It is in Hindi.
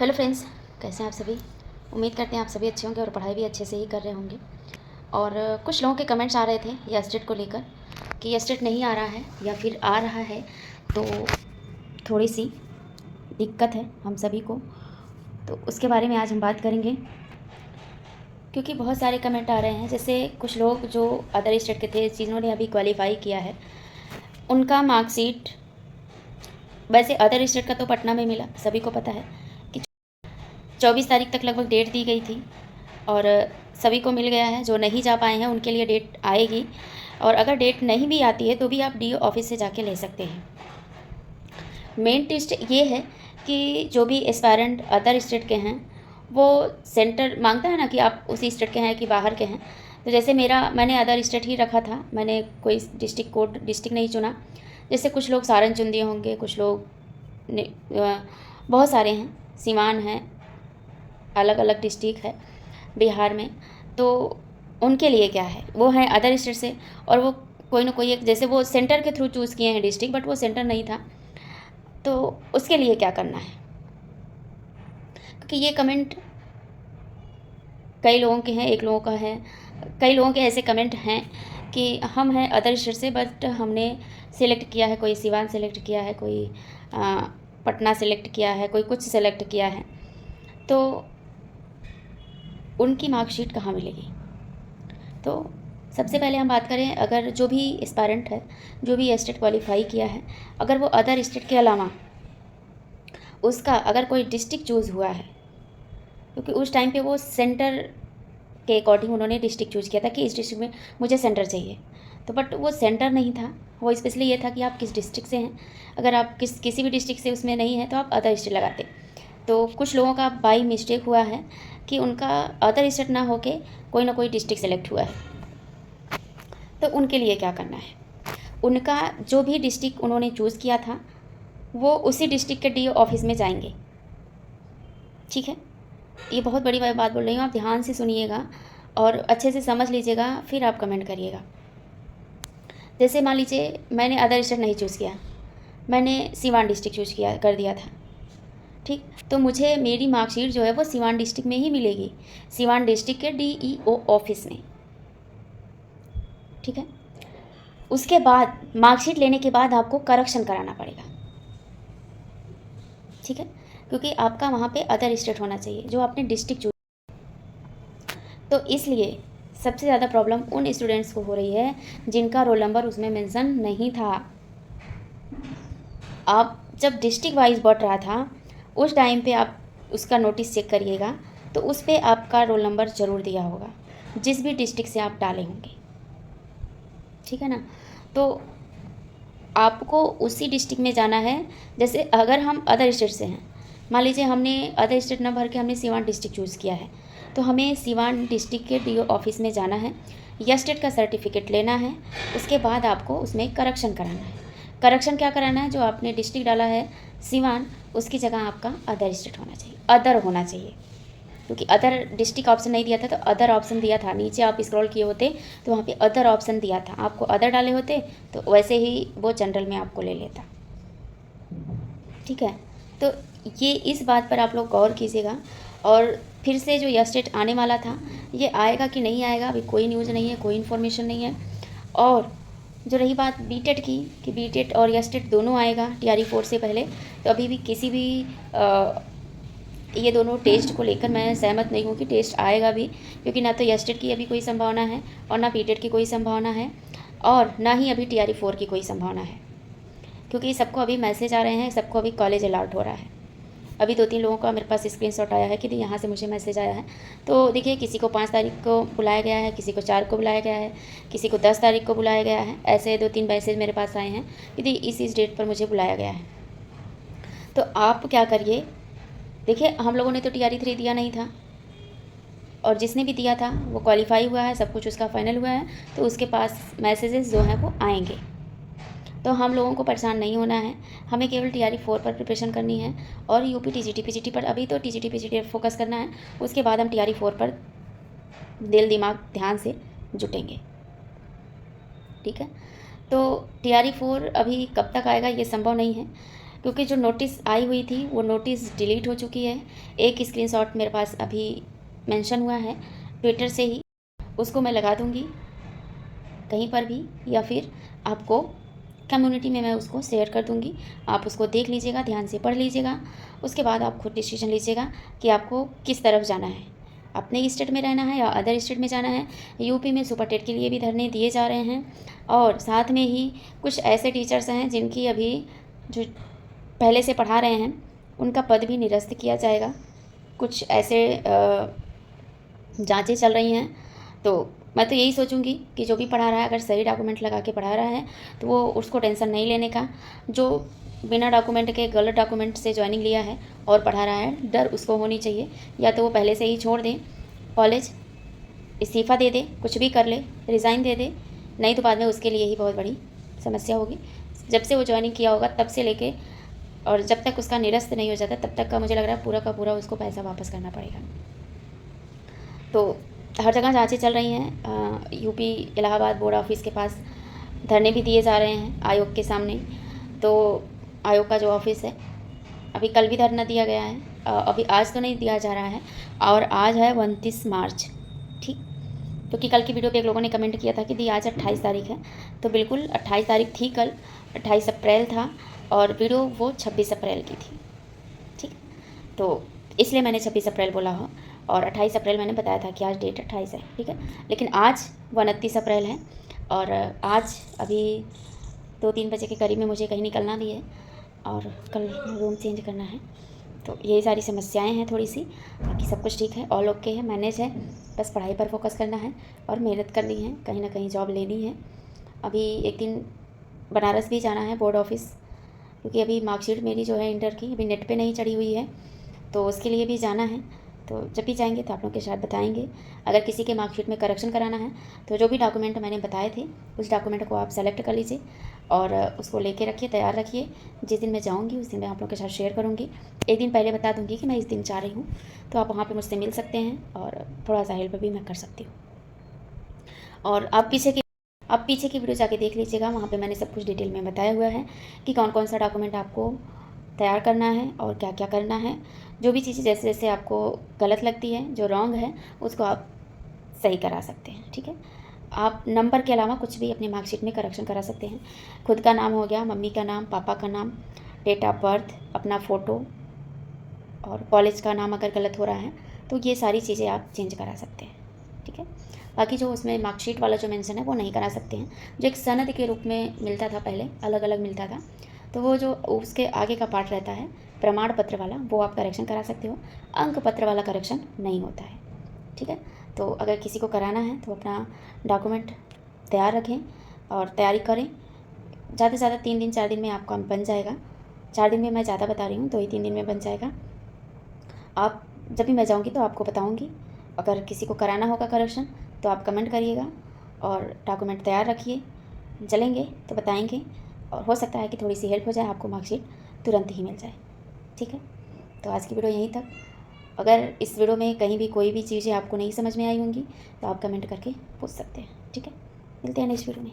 हेलो फ्रेंड्स, कैसे हैं आप सभी। उम्मीद करते हैं आप सभी अच्छे होंगे और पढ़ाई भी अच्छे से ही कर रहे होंगे। और कुछ लोगों के कमेंट्स आ रहे थे यस्टेट को लेकर कि यस्टेट नहीं आ रहा है या फिर आ रहा है तो थोड़ी सी दिक्कत है हम सभी को। तो उसके बारे में आज हम बात करेंगे, क्योंकि बहुत सारे कमेंट आ रहे हैं। जैसे कुछ लोग जो अदर स्टेट के थे, जिन्होंने अभी क्वालिफाई किया है, उनका मार्कशीट वैसे अदर स्टेट का तो पटना में मिला, सभी को पता है कि 24 तारीख तक लगभग डेट दी गई थी और सभी को मिल गया है। जो नहीं जा पाए हैं उनके लिए डेट आएगी, और अगर डेट नहीं भी आती है तो भी आप DO ऑफिस से जाके ले सकते हैं। मेन ट्विस्ट ये है कि जो भी एस्पायरेंट अदर स्टेट के हैं वो सेंटर मांगता है ना कि आप उसी स्टेट के हैं कि बाहर के हैं। तो जैसे मैंने अदर स्टेट ही रखा था, मैंने कोई डिस्ट्रिक्ट नहीं चुना। जैसे कुछ लोग सारन चुन दिए होंगे, कुछ लोग बहुत सारे हैं, सीवान है, अलग अलग डिस्ट्रिक्ट है बिहार में। तो उनके लिए क्या है, वो हैं अदर स्टेट से, और वो कोई ना कोई एक, जैसे वो सेंटर के थ्रू चूज़ किए हैं डिस्ट्रिक्ट, बट वो सेंटर नहीं था, तो उसके लिए क्या करना है। क्योंकि ये कमेंट कई लोगों के हैं, एक लोगों का है, कई लोगों के ऐसे कमेंट हैं कि हम हैं अदर स्टेट से, बट हमने सिलेक्ट किया है, कोई सिवान सेलेक्ट किया है, कोई पटना सेलेक्ट किया है, कोई कुछ सेलेक्ट किया है, तो उनकी मार्कशीट कहाँ मिलेगी। तो सबसे पहले हम बात करें, अगर जो भी एस्पायरेंट है, जो भी स्टेट क्वालिफाई किया है, अगर वो अदर स्टेट के अलावा उसका अगर कोई डिस्ट्रिक्ट चूज़ हुआ है, क्योंकि उस टाइम पे वो सेंटर के अकॉर्डिंग उन्होंने डिस्ट्रिक्ट चूज़ किया था कि इस डिस्ट्रिक्ट में मुझे सेंटर चाहिए, तो बट वो सेंटर नहीं था, वो स्पेशली ये था कि आप किस डिस्ट्रिक्ट से हैं। अगर आप किसी भी डिस्ट्रिक्ट से उसमें नहीं है तो आप अदर स्टेट लगाते। तो कुछ लोगों का बाई मिस्टेक हुआ है कि उनका अदर स्टेट ना होके कोई ना कोई डिस्ट्रिक्ट सेलेक्ट हुआ है। तो उनके लिए क्या करना है, उनका जो भी डिस्ट्रिक्ट उन्होंने चूज़ किया था वो उसी डिस्ट्रिक्ट के DO ऑफिस में जाएंगे। ठीक है, ये बहुत बड़ी बात बोल रही हूँ, आप ध्यान से सुनिएगा और अच्छे से समझ लीजिएगा, फिर आप कमेंट करिएगा। जैसे मान लीजिए मैंने अदर स्टेट नहीं चूज़ किया, मैंने सिवान डिस्ट्रिक्ट चूज़ किया कर दिया था, ठीक, तो मुझे मेरी मार्कशीट जो है वो सिवान डिस्ट्रिक्ट में ही मिलेगी, सिवान डिस्ट्रिक्ट के DEO ऑफिस में। ठीक है, उसके बाद मार्कशीट लेने के बाद आपको करेक्शन कराना पड़ेगा। ठीक है, क्योंकि आपका वहाँ पे अदर स्टेट होना चाहिए जो आपने डिस्ट्रिक्ट चूज। तो इसलिए सबसे ज़्यादा प्रॉब्लम उन स्टूडेंट्स को हो रही है जिनका रोल नंबर उसमें मेंशन नहीं था। आप जब डिस्ट्रिक्ट वाइज बढ़ रहा था उस टाइम पे आप उसका नोटिस चेक करिएगा, तो उस पर आपका रोल नंबर ज़रूर दिया होगा जिस भी डिस्ट्रिक्ट से आप डाले होंगे। ठीक है ना, तो आपको उसी डिस्ट्रिक्ट में जाना है। जैसे अगर हम अदर स्टेट से हैं, मान लीजिए हमने अदर स्टेट ना भर के हमने सिवान डिस्ट्रिक्ट चूज़ किया है, तो हमें सिवान डिस्ट्रिक्ट के DO ऑफिस में जाना है, या स्टेट का सर्टिफिकेट लेना है। उसके बाद आपको उसमें करेक्शन कराना है। करेक्शन क्या कराना है, जो आपने डिस्ट्रिक्ट डाला है सिवान, उसकी जगह आपका अदर स्टेट होना चाहिए, अदर होना चाहिए। क्योंकि अदर डिस्ट्रिक्ट ऑप्शन नहीं दिया था तो अदर ऑप्शन दिया था, नीचे आप स्क्रॉल किए होते तो वहाँ पे अदर ऑप्शन दिया था, आपको अदर डाले होते तो वैसे ही वो जनरल में आपको ले लेता। ठीक है, तो ये इस बात पर आप लोग गौर कीजिएगा। और फिर से जो यस्टेट आने वाला था, ये आएगा कि नहीं आएगा अभी कोई न्यूज़ नहीं है, कोई इन्फॉर्मेशन नहीं है। और जो रही बात बीटेट की, कि बीटेट और यस्टेट दोनों आएगा TRE 4 से पहले, तो अभी भी किसी भी ये दोनों टेस्ट को लेकर मैं सहमत नहीं हूँ कि टेस्ट आएगा भी, क्योंकि ना तो यस्टेट की अभी कोई संभावना है और ना बीटेट की कोई संभावना है, और ना ही अभी TRE 4 की कोई संभावना है। क्योंकि सबको अभी मैसेज आ रहे हैं, सबको अभी कॉलेज अलर्ट हो रहा है। अभी 2-3 लोगों का मेरे पास स्क्रीनशॉट आया है कि यहाँ से मुझे मैसेज आया है। तो देखिए, किसी को 5 तारीख को बुलाया गया है, किसी को 4 को बुलाया गया है, किसी को 10 तारीख को बुलाया गया है। ऐसे 2-3 मैसेज मेरे पास आए हैं कि इस डेट पर मुझे बुलाया गया है। तो आप क्या करिए, देखिए हम लोगों ने तो TRE 3 दिया नहीं था, और जिसने भी दिया था वो क्वालिफाई हुआ है, सब कुछ उसका फाइनल हुआ है, तो उसके पास मैसेजेस जो हैं वो आएंगे। तो हम लोगों को परेशान नहीं होना है, हमें केवल TRE 4 पर प्रिपरेशन करनी है, और UP TGT PGT पर अभी तो TGT PGT फोकस करना है। उसके बाद हम TRE 4 पर दिल दिमाग ध्यान से जुटेंगे। ठीक है, तो TRE 4 अभी कब तक आएगा ये संभव नहीं है। क्योंकि जो नोटिस आई हुई थी वो नोटिस डिलीट हो चुकी है। एक स्क्रीनशॉट मेरे पास अभी मेंशन हुआ है ट्विटर से ही, उसको मैं लगा दूँगी कहीं पर भी, या फिर आपको कम्युनिटी में मैं उसको शेयर कर दूँगी। आप उसको देख लीजिएगा, ध्यान से पढ़ लीजिएगा, उसके बाद आप खुद डिसीजन लीजिएगा कि आपको किस तरफ जाना है, अपने स्टेट में रहना है या अदर स्टेट में जाना है। यूपी में सुपर टेट के लिए भी धरने दिए जा रहे हैं, और साथ में ही कुछ ऐसे टीचर्स हैं जिनकी अभी जो पहले से पढ़ा रहे हैं उनका पद भी निरस्त किया जाएगा। कुछ ऐसे जांचें चल रही हैं। तो मैं तो यही सोचूंगी कि जो भी पढ़ा रहा है अगर सही डॉक्यूमेंट लगा के पढ़ा रहा है तो वो उसको टेंशन नहीं लेने का। जो बिना डॉक्यूमेंट के गलत डॉक्यूमेंट से ज्वाइनिंग लिया है और पढ़ा रहा है, डर उसको होनी चाहिए। या तो वो पहले से ही छोड़ दें कॉलेज, इस्तीफ़ा दे दे, कुछ भी कर ले, रिज़ाइन दे दे, नहीं तो बाद में उसके लिए ही बहुत बड़ी समस्या होगी। जब से वो ज्वाइनिंग किया होगा तब से लेके और जब तक उसका निरस्त नहीं हो जाता तब तक का मुझे लग रहा है पूरा का पूरा उसको पैसा वापस करना पड़ेगा। तो हर जगह जांचें चल रही हैं। यूपी इलाहाबाद बोर्ड ऑफिस के पास धरने भी दिए जा रहे हैं आयोग के सामने। तो आयोग का जो ऑफिस है, अभी कल भी धरना दिया गया है, अभी आज तो नहीं दिया जा रहा है, और आज है 29 मार्च, ठीक। क्योंकि कल की वीडियो पे एक लोगों ने कमेंट किया था कि दी आज 28 तारीख है, तो बिल्कुल 28 तारीख थी कल, 28 अप्रैल था, और वीडियो वो 26 अप्रैल की थी, ठीक। तो इसलिए मैंने 26 अप्रैल बोला हो, और 28 अप्रैल मैंने बताया था कि आज डेट 28 है, ठीक है। लेकिन आज 29 अप्रैल है, और आज अभी 2-3 बजे के करीब में मुझे कहीं निकलना भी है, और कल रूम चेंज करना है। तो यही सारी समस्याएं हैं थोड़ी सी, बाकी सब कुछ ठीक है, ऑल ओके है, मैनेज है। बस पढ़ाई पर फोकस करना है और मेहनत करनी है, कहीं ना कहीं जॉब लेनी है। अभी एक दिन बनारस भी जाना है बोर्ड ऑफिस, क्योंकि अभी मार्कशीट मेरी जो है इंटर की अभी नेट पे नहीं चढ़ी हुई है, तो उसके लिए भी जाना है। तो जब भी जाएंगे तो आप लोग के साथ बताएंगे। अगर किसी के मार्कशीट में करेक्शन कराना है तो जो भी डॉक्यूमेंट मैंने बताए थे उस डॉक्यूमेंट को आप सेलेक्ट कर लीजिए और उसको लेके रखिए, तैयार रखिए। जिस दिन मैं जाऊंगी उस दिन मैं आप लोग के साथ शेयर करूंगी। एक दिन पहले बता दूंगी कि मैं इस दिन जा रही हूँ, तो आप वहाँ पर मुझसे मिल सकते हैं और थोड़ा सा हेल्प भी मैं कर सकती हूँ। और आप पीछे की वीडियो जाके देख लीजिएगा, वहाँ पे मैंने सब कुछ डिटेल में बताया हुआ है कि कौन कौन सा डॉक्यूमेंट आपको तैयार करना है और क्या क्या करना है। जो भी चीज़ें जैसे जैसे आपको गलत लगती है, जो रॉन्ग है, उसको आप सही करा सकते हैं, ठीक है। आप नंबर के अलावा कुछ भी अपनी मार्कशीट में करेक्शन करा सकते हैं। खुद का नाम हो गया, मम्मी का नाम, पापा का नाम, डेट ऑफ बर्थ, अपना फ़ोटो और कॉलेज का नाम अगर गलत हो रहा है तो ये सारी चीज़ें आप चेंज करा सकते हैं, ठीक है। बाकी जो उसमें मार्कशीट वाला जो मेंशन है वो नहीं करा सकते हैं। जो एक सनद के रूप में मिलता था पहले, अलग अलग मिलता था, तो वो जो उसके आगे का पार्ट रहता है प्रमाण पत्र वाला, वो आप करेक्शन करा सकते हो। अंक पत्र वाला करेक्शन नहीं होता है, ठीक है। तो अगर किसी को कराना है तो अपना डॉक्यूमेंट तैयार रखें और तैयारी करें। ज़्यादा से ज़्यादा 3 दिन 4 दिन में आपका बन जाएगा। 4 दिन में मैं ज़्यादा बता रही हूँ, 2 ही 3 दिन में बन जाएगा। आप जब भी मैं जाऊँगी तो आपको बताऊँगी। अगर किसी को कराना होगा करेक्शन तो आप कमेंट करिएगा और डॉक्यूमेंट तैयार रखिए। चलेंगे तो बताएंगे, और हो सकता है कि थोड़ी सी हेल्प हो जाए, आपको मार्कशीट तुरंत ही मिल जाए, ठीक है। तो आज की वीडियो यहीं तक। अगर इस वीडियो में कहीं भी कोई भी चीज़ें आपको नहीं समझ में आई होंगी तो आप कमेंट करके पूछ सकते हैं, ठीक है। मिलते हैं नेक्स्ट वीडियो में।